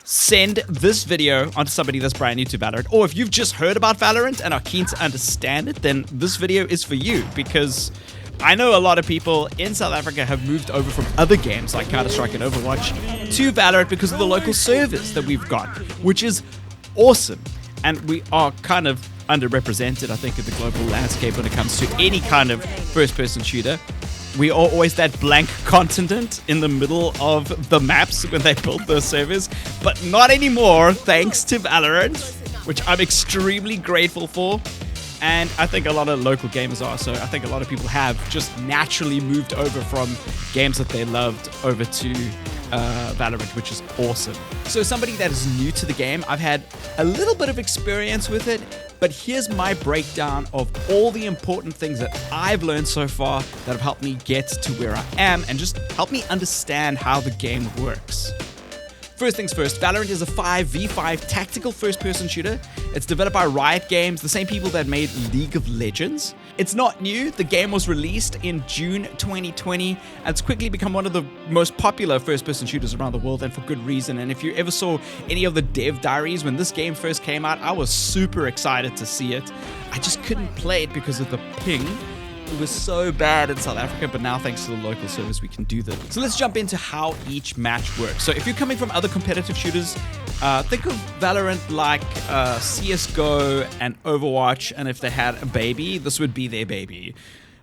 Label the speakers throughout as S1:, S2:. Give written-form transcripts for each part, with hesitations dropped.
S1: send this video onto somebody that's brand new to Valorant. Or if you've just heard about Valorant and are keen to understand it, then this video is for you, because I know a lot of people in South Africa have moved over from other games like Counter-Strike and Overwatch to Valorant because of the local servers that we've got, which is awesome. And we are kind of underrepresented, I think, in the global landscape when it comes to any kind of first-person shooter. We are always that blank continent in the middle of the maps when they built those servers, but not anymore, thanks to Valorant, which I'm extremely grateful for. And I think a lot of local gamers are, so I think a lot of people have just naturally moved over from games that they loved over to Valorant, which is awesome. So somebody that is new to the game, I've had a little bit of experience with it, but here's my breakdown of all the important things that I've learned so far that have helped me get to where I am and just help me understand how the game works. First things first, Valorant is a 5v5 tactical first-person shooter. It's developed by Riot Games, the same people that made League of Legends. It's not new. The game was released in June 2020, and it's quickly become one of the most popular first-person shooters around the world, and for good reason. And if you ever saw any of the dev diaries when this game first came out, I was super excited to see it. I just couldn't play it because of the ping. It was so bad in South Africa, but now thanks to the local servers we can do that. So let's jump into how each match works. So if you're coming from other competitive shooters, think of Valorant like CSGO and Overwatch, and if they had a baby, this would be their baby.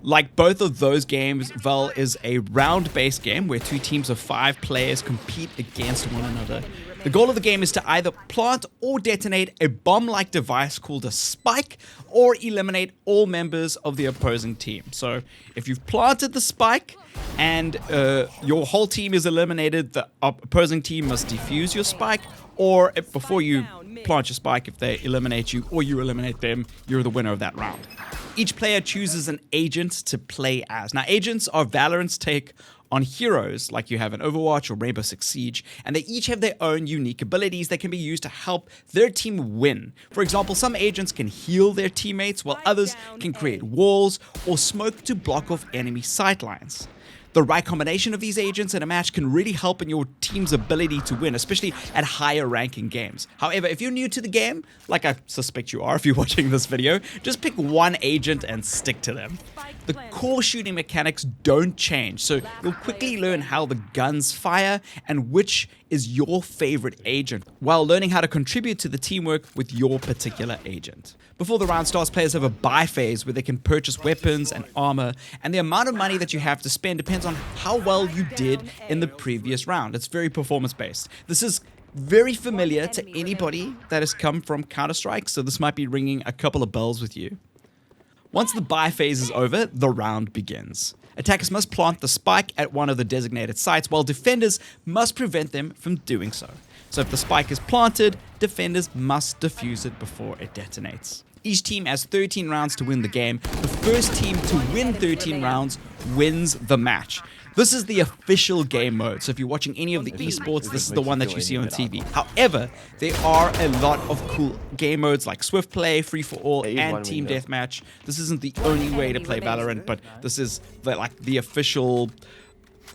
S1: Like both of those games, Val is a round-based game where two teams of 5 players compete against one another. The goal of the game is to either plant or detonate a bomb-like device called a spike, or eliminate all members of the opposing team. So if you've planted the spike and your whole team is eliminated, the opposing team must defuse your spike, or if, before you plant your spike, if they eliminate you or you eliminate them, you're the winner of that round. Each player chooses an agent to play as. Now, agents are Valorant's take on heroes like you have in Overwatch or Rainbow Six Siege, and they each have their own unique abilities that can be used to help their team win. For example, some agents can heal their teammates, while others can create walls or smoke to block off enemy sightlines. The right combination of these agents in a match can really help in your team's ability to win, especially at higher ranking games. However, if you're new to the game, like I suspect you are if you're watching this video, just pick one agent and stick to them. The core shooting mechanics don't change, so you'll quickly learn how the guns fire and which is your favorite agent, while learning how to contribute to the teamwork with your particular agent. Before the round starts, players have a buy phase where they can purchase weapons and armor, and the amount of money that you have to spend depends on how well you did in the previous round. It's very performance-based. This is very familiar to anybody that has come from Counter-Strike, so this might be ringing a couple of bells with you. Once the buy phase is over, the round begins. Attackers must plant the spike at one of the designated sites, while defenders must prevent them from doing so. So if the spike is planted, defenders must defuse it before it detonates. Each team has 13 rounds to win the game. The first team to win 13 rounds wins the match. This is the official game mode, so if you're watching any of the esports, this is the one that you see on TV. However, there are a lot of cool game modes like Swift Play, Free for All, and Team Deathmatch. This isn't the only way to play Valorant, but this is the official,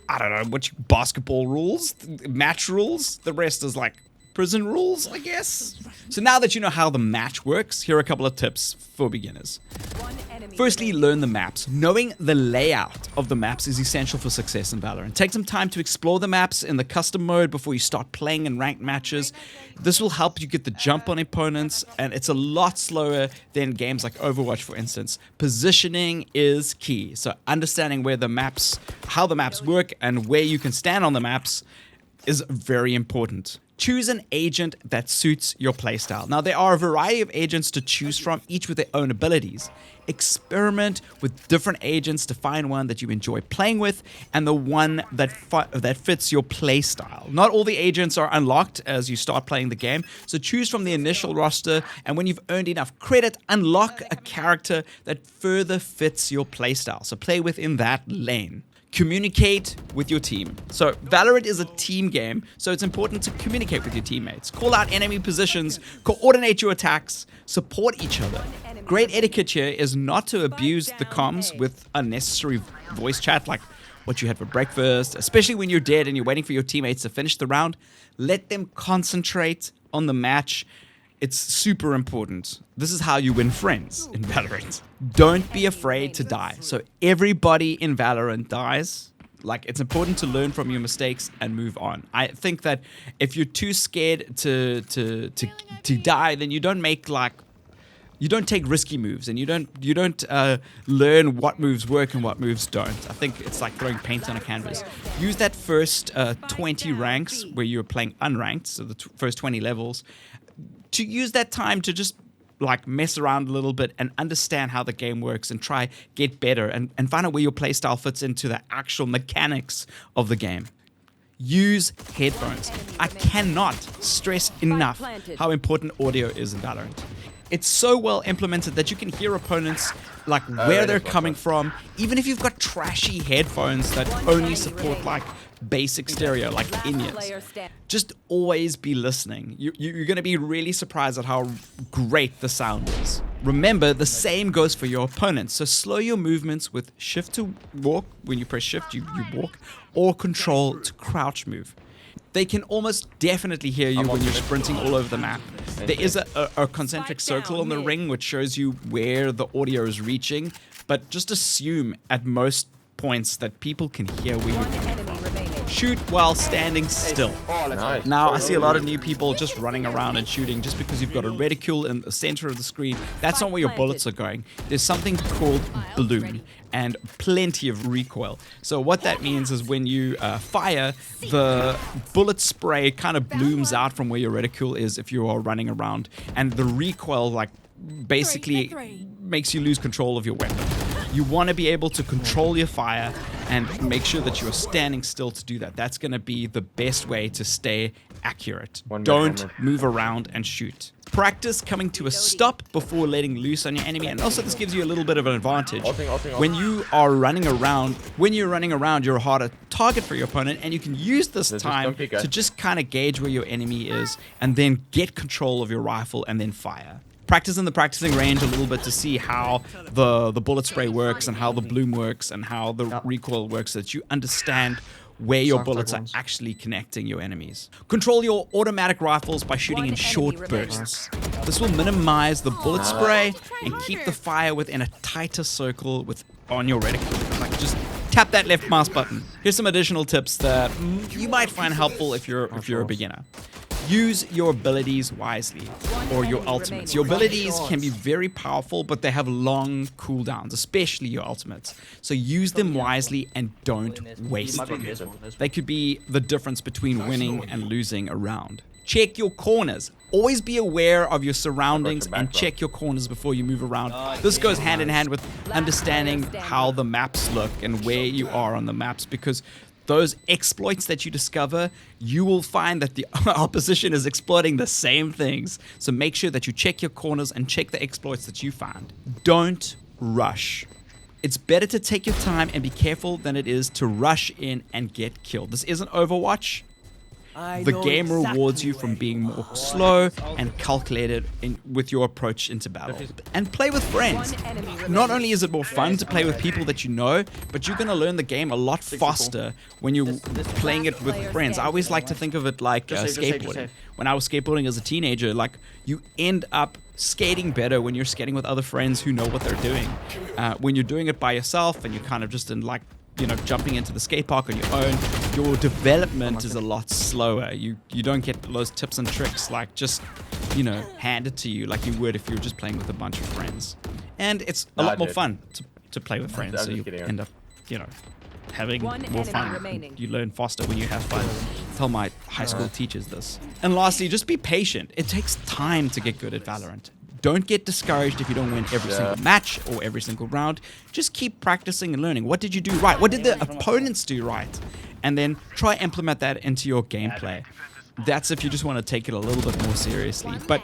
S1: I don't know, basketball rules, match rules. The rest is like prison rules, I guess. So now that you know how the match works, here are a couple of tips for beginners. Firstly, learn the maps. Knowing the layout of the maps is essential for success in Valorant. Take some time to explore the maps in the custom mode before you start playing in ranked matches. This will help you get the jump on opponents, and it's a lot slower than games like Overwatch, for instance. Positioning is key, so understanding where the maps, how the maps work, and where you can stand on the maps is very important. Choose an agent that suits your playstyle. Now, there are a variety of agents to choose from, each with their own abilities. Experiment with different agents to find one that you enjoy playing with and the one that fits your playstyle. Not all the agents are unlocked as you start playing the game, so choose from the initial roster, and when you've earned enough credit, unlock a character that further fits your playstyle. So play within that lane. Communicate with your team. So Valorant is a team game, so it's important to communicate with your teammates. Call out enemy positions, coordinate your attacks, support each other. Great etiquette here is not to abuse the comms with unnecessary voice chat like what you had for breakfast, especially when you're dead and you're waiting for your teammates to finish the round. Let them concentrate on the match. It's super important. This is how you win friends in Valorant. Don't be afraid to die. So everybody in Valorant dies. Like, it's important to learn from your mistakes and move on. I think that if you're too scared to die, then you don't make you don't take risky moves, and you don't learn what moves work and what moves don't. I think it's like throwing paint on a canvas. Use that first 20 ranks where you're playing unranked, so the first 20 levels, to use that time to just like mess around a little bit and understand how the game works and try get better and find out where your playstyle fits into the actual mechanics of the game. Use headphones. I cannot stress enough how important audio is in Valorant. It's so well implemented that you can hear opponents like where they're coming from, even if you've got trashy headphones that only support like basic stereo, like in-ears. Just always be listening. You're going to be really surprised at how great the sound is. Remember, the same goes for your opponents. So slow your movements with shift to walk. When you press shift, you walk, or control to crouch move. They can almost definitely hear you when you're sprinting all over the map. There is a concentric circle on the ring which shows you where the audio is reaching, but just assume at most points that people can hear where you're coming from. Shoot while standing still.
S2: Nice.
S1: Now, I see a lot of new people just running around and shooting just because you've got a reticule in the center of the screen. That's not where your bullets are going. There's something called bloom and plenty of recoil. So what that means is when you fire, the bullet spray kind of blooms out from where your reticule is if you are running around, and the recoil like basically makes you lose control of your weapon. You want to be able to control your fire and make sure that you are standing still to do that. That's going to be the best way to stay accurate. Don't move around and shoot. Practice coming to a stop before letting loose on your enemy, and also this gives you a little bit of an advantage. When you are running around, you're a harder target for your opponent, and you can use this time to just kind of gauge where your enemy is and then get control of your rifle and then fire. Practice in the practicing range a little bit to see how the bullet spray works and how the bloom works and how the recoil works, so that you understand where your bullets are actually connecting your enemies. Control your automatic rifles by shooting in short bursts. This will minimize the bullet spray and keep the fire within a tighter circle on your reticule. Like, just tap that left mouse button. Here's some additional tips that you might find helpful if you're a beginner. Use your abilities wisely, or your ultimates. Your abilities can be very powerful, but they have long cooldowns, especially your ultimates. So use them wisely and don't waste them. They could be the difference between winning and losing a round. Check your corners. Always be aware of your surroundings and check your corners before you move around. This goes hand in hand with understanding how the maps look and where you are on the maps, because those exploits that you discover, you will find that the opposition is exploiting the same things. So make sure that you check your corners and check the exploits that you find. Don't rush. It's better to take your time and be careful than it is to rush in and get killed. This isn't Overwatch. The game rewards you from being more slow and calculated with your approach into battle. And play with friends. Not only is it more fun to play with people that you know, but you're going to learn the game a lot faster when you're playing it with friends. I always like to think of it like skateboarding. When I was skateboarding as a teenager, like, you end up skating better when you're skating with other friends who know what they're doing. When you're doing it by yourself and you're kind of just in like, jumping into the skate park on your own, your development is a lot slower. You don't get those tips and tricks like just, handed to you like you would if you were just playing with a bunch of friends. And it's a lot more fun to play with friends, so you end up, having more fun. You learn faster when you have fun. I tell my high school teachers this. And lastly, just be patient. It takes time to get good at Valorant. Don't get discouraged if you don't win every single match or every single round. Just keep practicing and learning. What did you do right? What did the opponents do right? And then try implement that into your gameplay. That's if you just want to take it a little bit more seriously. But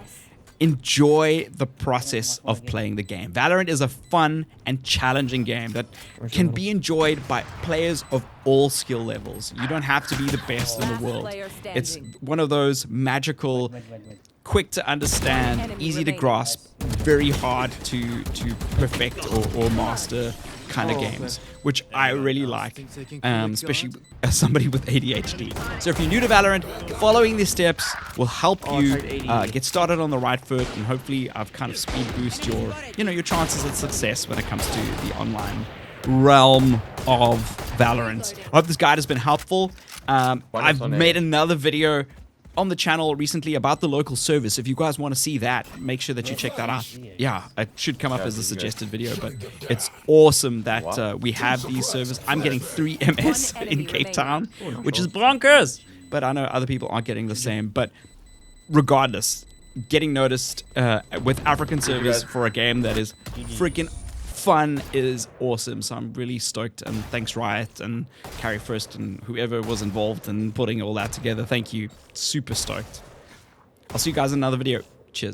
S1: enjoy the process of playing the game. Valorant is a fun and challenging game that can be enjoyed by players of all skill levels. You don't have to be the best in the world. It's one of those magical, quick to understand, easy to grasp, very hard to perfect or master kind of games, which I really like, especially as somebody with ADHD. So if you're new to Valorant, following these steps will help you get started on the right foot, and hopefully I've kind of speed boost your, your chances at success when it comes to the online realm of Valorant. I hope this guide has been helpful. I've made another video on the channel recently about the local service. If you guys want to see that, make sure that you check that out. Yeah, it should come up as a suggested video, but it's awesome that we have these servers. I'm getting 3 MS in Cape Town, which is bonkers, but I know other people aren't getting the same. But regardless, getting noticed with African servers for a game that is freaking fun is awesome. So I'm really stoked, and thanks Riot and Carry First and whoever was involved in putting all that together. Thank you. Super stoked. I'll see you guys in another video. Cheers.